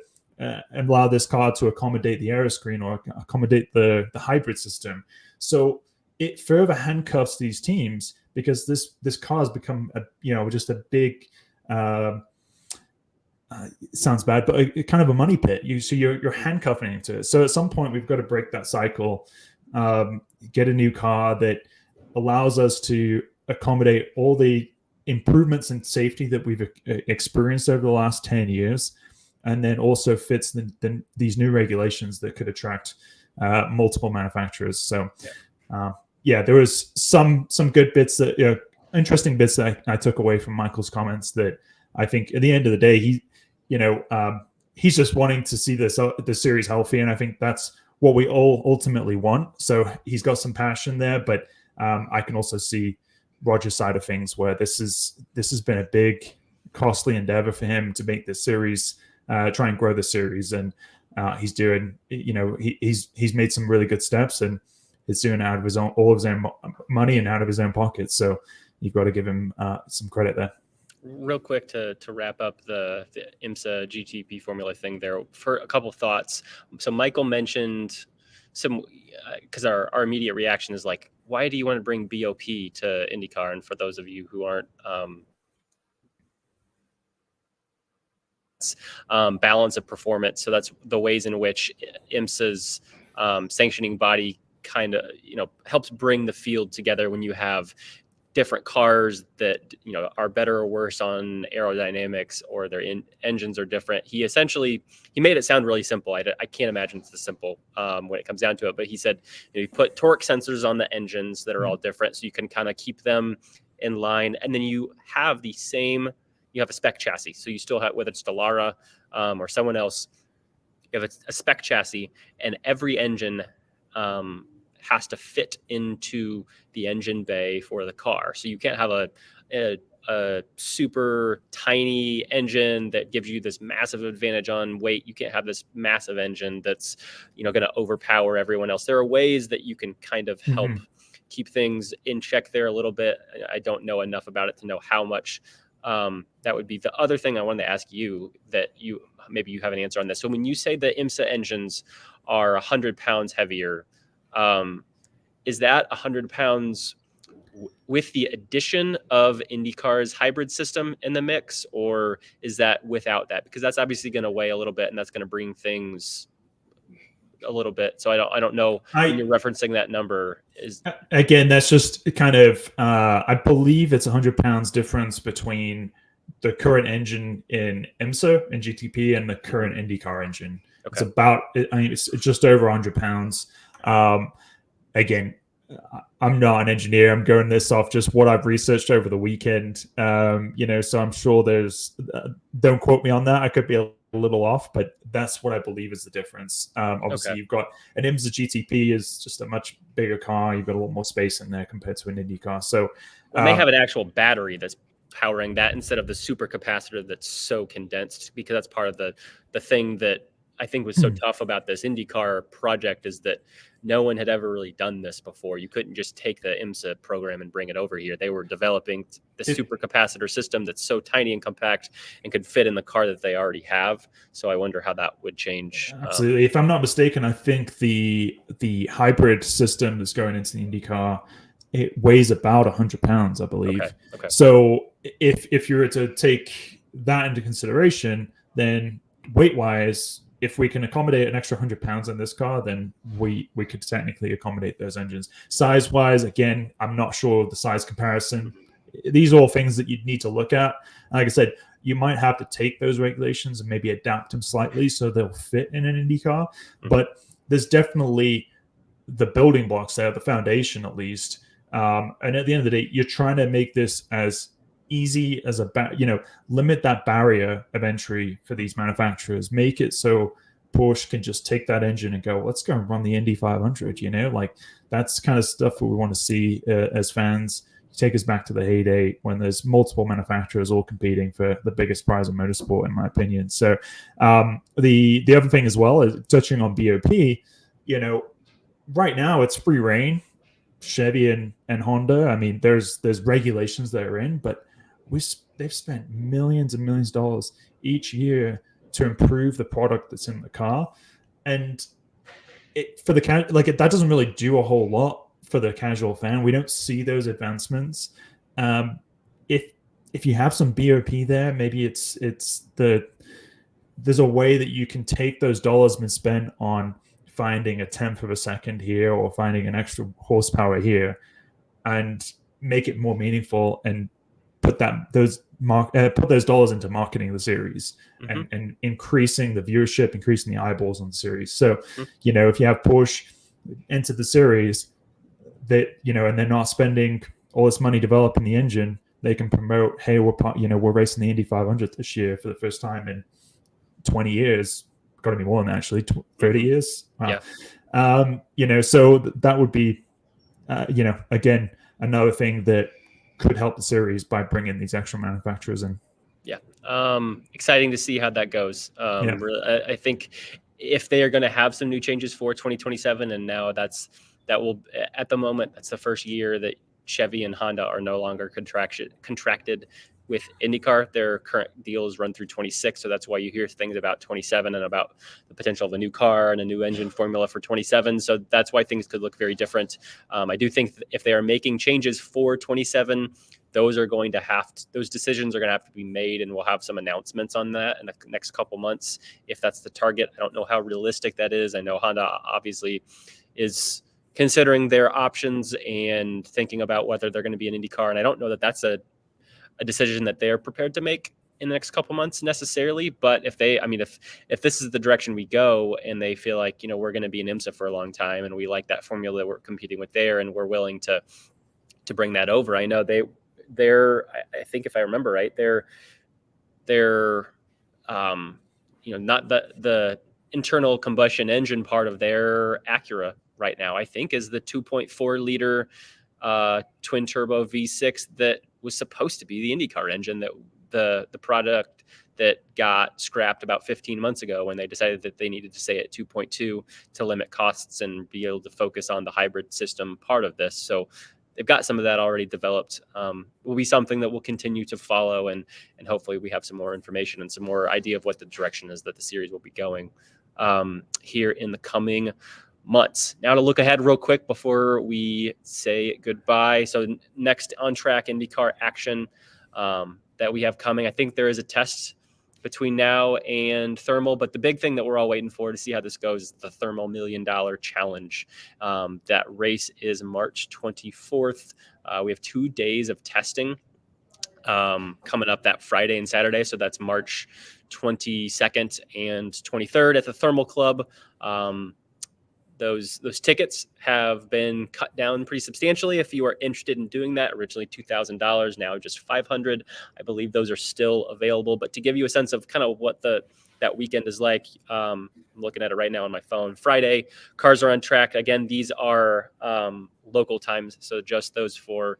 allow this car to accommodate the aero screen or accommodate the hybrid system. So it further handcuffs these teams, because this car has become just a big sounds bad, but kind of a money pit. You're handcuffing into it. So at some point we've got to break that cycle, get a new car that allows us to accommodate all the improvements in safety that we've experienced over the last 10 years, and then also fits these new regulations that could attract multiple manufacturers. So there was some good bits that interesting bits that I took away from Michael's comments, that I think at the end of the day, he's just wanting to see the series healthy, and I think that's what we all ultimately want. So he's got some passion there, but I can also see Roger's side of things, where this has been a big, costly endeavor for him to make this series, try and grow the series, and he's doing, he's made some really good steps, and he's doing it out of all of his own money and out of his own pockets. So you've got to give him some credit there. Real quick to wrap up the IMSA GTP formula thing there, for a couple thoughts. So Michael mentioned some, because our immediate reaction is like, why do you want to bring BOP to IndyCar? And for those of you who aren't balance of performance, so that's the ways in which IMSA's sanctioning body kind of helps bring the field together when you have different cars that are better or worse on aerodynamics, or their engines are different. He made it sound really simple. I can't imagine it's this simple when it comes down to it. But he said you put torque sensors on the engines that are all different, so you can kind of keep them in line, and then you have a spec chassis. So you still have, whether it's Dallara or someone else, you have a spec chassis, and every engine has to fit into the engine bay for the car. So you can't have a super tiny engine that gives you this massive advantage on weight. You can't have this massive engine that's going to overpower everyone else. There are ways that you can kind of help keep things in check there a little bit. I don't know enough about it to know how much that would be. The other thing I wanted to ask you, that maybe you have an answer on this. So when you say the IMSA engines are 100 pounds heavier, is that 100 pounds with the addition of IndyCar's hybrid system in the mix, or is that without that? Because that's obviously going to weigh a little bit, and that's going to bring things a little bit. So I don't know when you're referencing that number. Again, that's just kind of I believe it's 100 pounds difference between the current engine in IMSA and GTP and the current IndyCar engine. Okay. It's just over 100 pounds. Again, I'm not an engineer. I'm going this off just what I've researched over the weekend. So I'm sure there's, don't quote me on that. I could be a little off, but that's what I believe is the difference. Obviously, You've got an IMSA GTP is just a much bigger car. You've got a lot more space in there compared to an Indy car. So they have an actual battery that's powering that instead of the super capacitor that's so condensed, because that's part of the thing that I think was so tough about this IndyCar project is that no one had ever really done this before. You couldn't just take the IMSA program and bring it over here. They were developing the supercapacitor system that's so tiny and compact and could fit in the car that they already have. So I wonder how that would change. Absolutely. If I'm not mistaken, I think the hybrid system that's going into the IndyCar, it weighs about 100 pounds, I believe. Okay. So if you were to take that into consideration, then weight-wise, if we can accommodate an extra 100 pounds in this car, then we could technically accommodate those engines. Size-wise, again, I'm not sure of the size comparison. These are all things that you'd need to look at. Like I said, you might have to take those regulations and maybe adapt them slightly so they'll fit in an Indy car. But there's definitely the building blocks there, the foundation at least. And at the end of the day, you're trying to make this as easy as limit that barrier of entry for these manufacturers. Make it so Porsche can just take that engine and go, let's go and run the Indy 500. Like that's kind of stuff that we want to see as fans. Take us back to the heyday when there's multiple manufacturers all competing for the biggest prize in motorsport, in my opinion. So the other thing as well is touching on BOP. Right now it's free reign. Chevy and Honda. I mean, there's regulations that are in, but they've spent millions and millions of dollars each year to improve the product that's in the car, and that doesn't really do a whole lot for the casual fan. We don't see those advancements. If you have some BOP there, maybe there's a way that you can take those dollars been spent on finding a tenth of a second here or finding an extra horsepower here and make it more meaningful and put those dollars into marketing the series and increasing the viewership, increasing the eyeballs on the series. So, if you have Porsche enter the series, that and they're not spending all this money developing the engine, they can promote, hey, we're racing the Indy 500 this year for the first time in 20 years. Got to be more than that, actually, 30 years. Wow. Yeah. So that would be, again, another thing that could help the series by bringing these extra manufacturers in. Yeah. Exciting to see how that goes. Really, I think if they are going to have some new changes for 2027, and now at the moment, that's the first year that Chevy and Honda are no longer contracted with IndyCar. Their current deals run through 26, so that's why you hear things about 27 and about the potential of a new car and a new engine formula for 27. So that's why things could look very different. I do think if they are making changes for 27, those decisions are going to have to be made, and we'll have some announcements on that in the next couple months if that's the target. I don't know how realistic that is. I know Honda obviously is considering their options and thinking about whether they're going to be an IndyCar, and I don't know that that's a decision that they're prepared to make in the next couple months necessarily. But if this is the direction we go and they feel like, we're going to be in IMSA for a long time and we like that formula that we're competing with there and we're willing to bring that over. I know they're I think if I remember right, they're not the internal combustion engine part of their Acura right now, I think, is the 2.4 liter twin turbo V6 that was supposed to be the IndyCar engine, that the product that got scrapped about 15 months ago when they decided that they needed to stay at 2.2 to limit costs and be able to focus on the hybrid system part of this. So they've got some of that already developed. Will be something that we'll continue to follow, and hopefully we have some more information and some more idea of what the direction is that the series will be going here in the coming months. Now to look ahead real quick before we say goodbye. So next on track IndyCar action that we have coming. I think there is a test between now and Thermal, but the big thing that we're all waiting for to see how this goes is the Thermal $1 Million Challenge. That race is March 24th. We have 2 days of testing coming up that Friday and Saturday. So that's March 22nd and 23rd at the Thermal Club. Those tickets have been cut down pretty substantially. If you are interested in doing that, originally $2,000, now just $500. I believe those are still available. But to give you a sense of kind of what that weekend is like, I'm looking at it right now on my phone. Friday, cars are on track. Again, these are local times, so just those for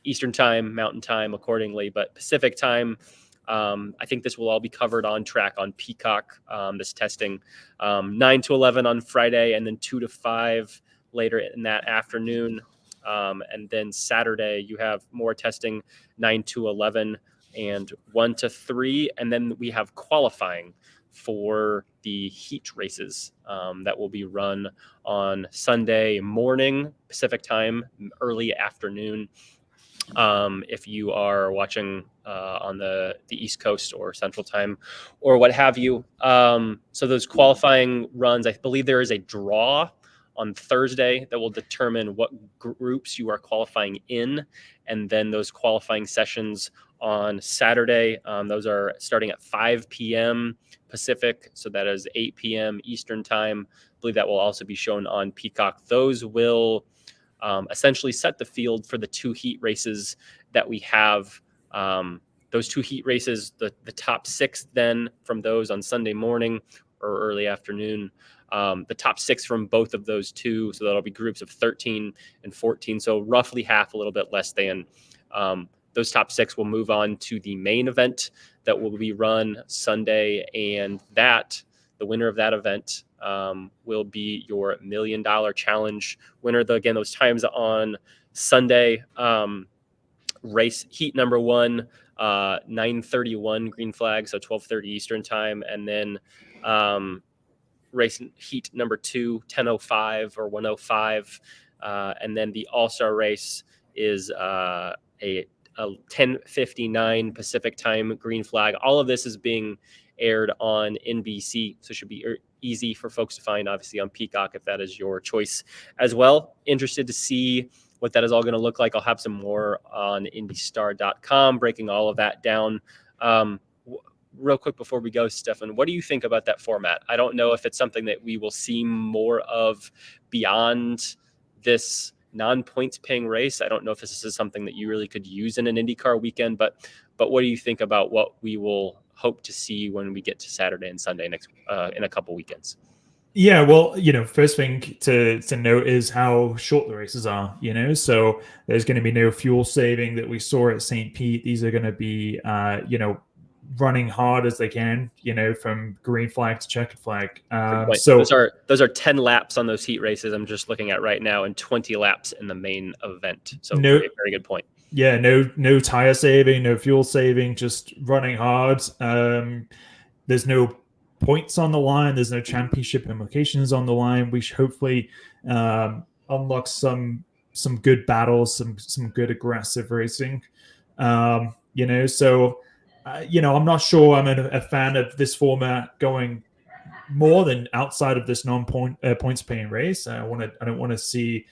Eastern time, Mountain time accordingly. But Pacific time, I think this will all be covered on track on Peacock, this testing, 9 to 11 on Friday, and then 2 to 5 later in that afternoon. And then Saturday, you have more testing, 9 to 11 and 1 to 3. And then we have qualifying for the heat races that will be run on Sunday morning, Pacific time, early afternoon. If you are watching on the East Coast or Central Time or what have you. So those qualifying runs, I believe there is a draw on Thursday that will determine what groups you are qualifying in. And then those qualifying sessions on Saturday, those are starting at 5 p.m. Pacific. So that is 8 p.m. Eastern Time. I believe that will also be shown on Peacock. Those will essentially set the field for the 2 heat races that we have. Those 2 heat races, the top 6 then from those on Sunday morning or early afternoon, the top 6 from both of those 2. So that'll be groups of 13 and 14. So roughly half, a little bit less than. Those top 6 will move on to the main event that will be run Sunday. And the winner of that event will be your $1 million challenge winner. Again, those times on Sunday, race heat number 1, 9:31 green flag, so 12:30 Eastern Time, and then race heat number 2, 10:05 or 1:05, and then the All-Star race is a 10:59 Pacific Time green flag. All of this is being aired on NBC, so it should be easy for folks to find, obviously, on Peacock if that is your choice as well. Interested to see what that is all going to look like. I'll have some more on IndyStar.com breaking all of that down. Real quick before we go, Stefan, what do you think about that format? I don't know if it's something that we will see more of beyond this non-points paying race. I don't know if this is something that you really could use in an IndyCar weekend, but what do you think about what we will hope to see when we get to Saturday and Sunday next in a couple weekends? Yeah, well, first thing to note is how short the races are, so there's going to be no fuel saving that we saw at St. Pete. These are going to be, running hard as they can, from green flag to checkered flag. So those are 10 laps on those heat races I'm just looking at right now, and 20 laps in the main event. So very, very good point. Yeah, no tire saving, no fuel saving, just running hard. There's no points on the line. There's no championship implications on the line. We should hopefully unlock some good battles, some good aggressive racing. So I'm not sure I'm a fan of this format going more than outside of this points paying race. I don't want to see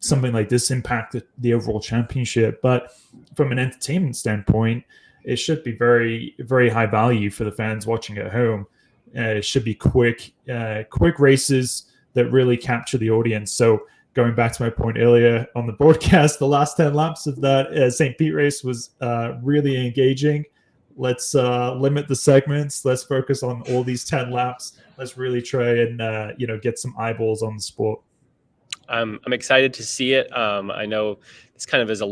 something like this impact the overall championship. But from an entertainment standpoint, it should be very, very high value for the fans watching at home. It should be quick races that really capture the audience. So going back to my point earlier on the broadcast, the last 10 laps of that St. Pete race was really engaging. Let's limit the segments. Let's focus on all these 10 laps. Let's really try and get some eyeballs on the sport. I'm excited to see it. I know this kind of is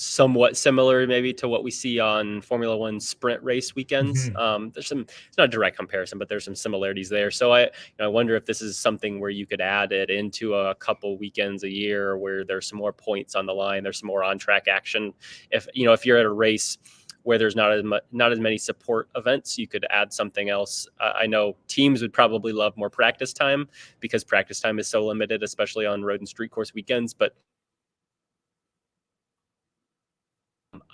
somewhat similar maybe to what we see on Formula One sprint race weekends. Mm-hmm. It's not a direct comparison, but there's some similarities there. So I wonder if this is something where you could add it into a couple weekends a year where there's some more points on the line, there's some more on track action. If you're at a race where there's not as many support events, you could add something else. I know teams would probably love more practice time because practice time is so limited, especially on road and street course weekends. But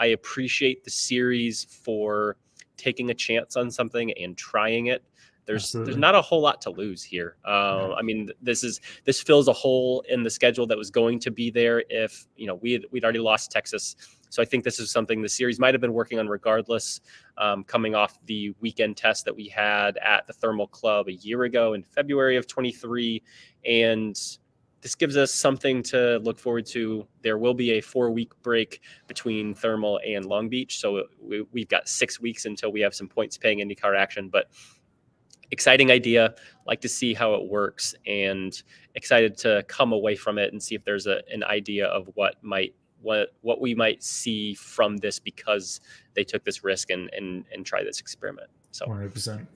I appreciate the series for taking a chance on something and trying it. There's not a whole lot to lose here. I mean, this fills a hole in the schedule that was going to be there if we'd already lost Texas. So I think this is something the series might have been working on regardless, coming off the weekend test that we had at the Thermal Club a year ago in February of 23. And this gives us something to look forward to. There will be a 4-week break between Thermal and Long Beach. So we've got 6 weeks until we have some points paying IndyCar action. But exciting idea, like to see how it works, and excited to come away from it and see if there's an idea of what might what we might see from this because they took this risk and tried this experiment. So 100%.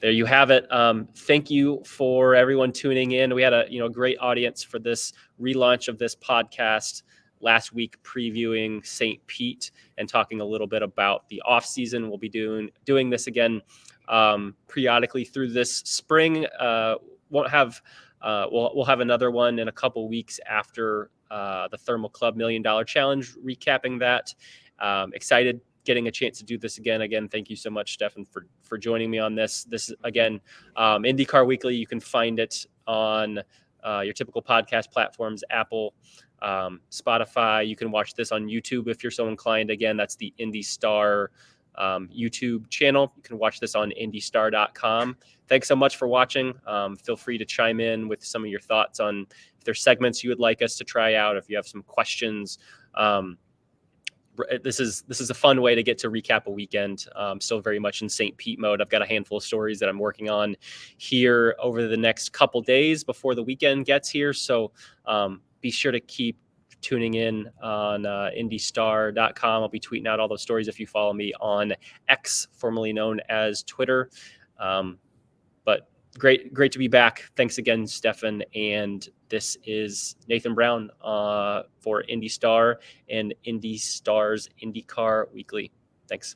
There you have it. Thank you for everyone tuning in. We had a great audience for this relaunch of this podcast last week, previewing St. Pete and talking a little bit about the off season. We'll be doing this again periodically through this spring. We'll have another one in a couple weeks after the Thermal Club $1 Million Challenge, recapping that. Excited getting a chance to do this again. Thank you so much, Stefan, for joining me on this. This again, IndyCar Weekly. You can find it on your typical podcast platforms, Apple, Spotify. You can watch this on YouTube if you're so inclined. Again, that's the IndyStar YouTube channel. You can watch this on IndyStar.com. Thanks so much for watching. Feel free to chime in with some of your thoughts on if there's segments you would like us to try out, if you have some questions. This is a fun way to get to recap a weekend. Still very much in St. Pete mode. I've got a handful of stories that I'm working on here over the next couple days before the weekend gets here. So be sure to keep tuning in on IndyStar.com. I'll be tweeting out all those stories if you follow me on X, formerly known as Twitter. But great to be back. Thanks again, Stefan. And this is Nathan Brown for IndyStar and IndyStar's IndyCar Weekly. Thanks.